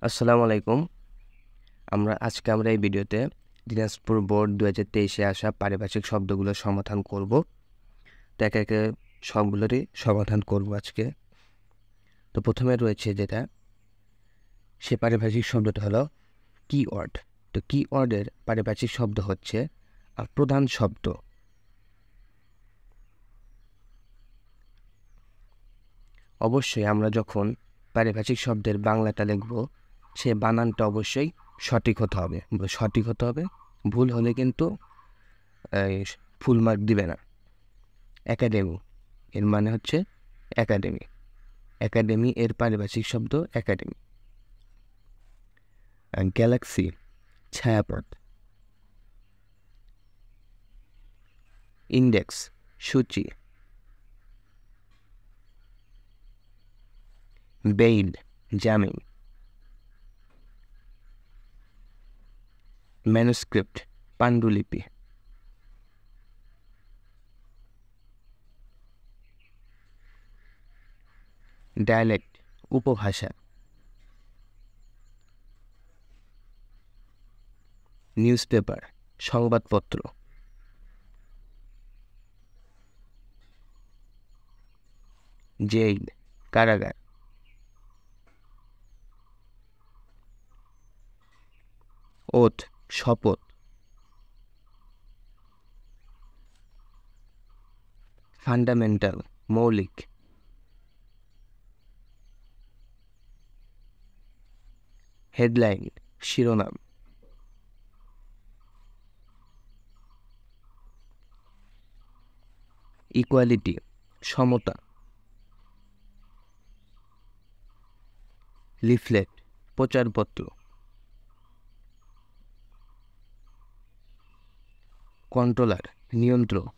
আসসালামু আলাইকুম। আমরা এই ভিডিওতে দিনাজপুর বোর্ড 2023-এ আসা পারিভাষিক শব্দগুলোর সমাধান করব। তো একে একে সবগুলোরই সমাধান করব আজকে। তো প্রথমে রয়েছে যেটা, সে পারিভাষিক শব্দটা হলো কিওয়ার্ড। তো কিওয়ার্ডের পারিভাষিক শব্দ হচ্ছে প্রধান শব্দ। অবশ্যই আমরা যখন পারিভাষিক শব্দের বাংলাটা লিখব, সে বানানটা অবশ্যই সঠিক হতে হবে। ভুল হলে কিন্তু ফুল মার্ক দিবে না। একাডেমি এর মানে হচ্ছে একাডেমি এর পারিভাষিক শব্দ একাডেমি। গ্যালাক্সি ছায়াপথ। ইন্ডেক্স সূচি। বেইল জামিন। ম্যানুস্ক্রিপ্ট পাণ্ডুলিপি। ডায়ালেক্ট উপভাষা। নিউজপেপার সংবাদপত্র। জেইল কারাগার। ওথ শপথ। ফান্ডামেন্টাল মৌলিক। হেডলাইন শিরোনাম। ইকুয়ালিটি সমতা। লিফলেট প্রচারপত্র। কন্ট্রোলার নিয়ন্ত্রক।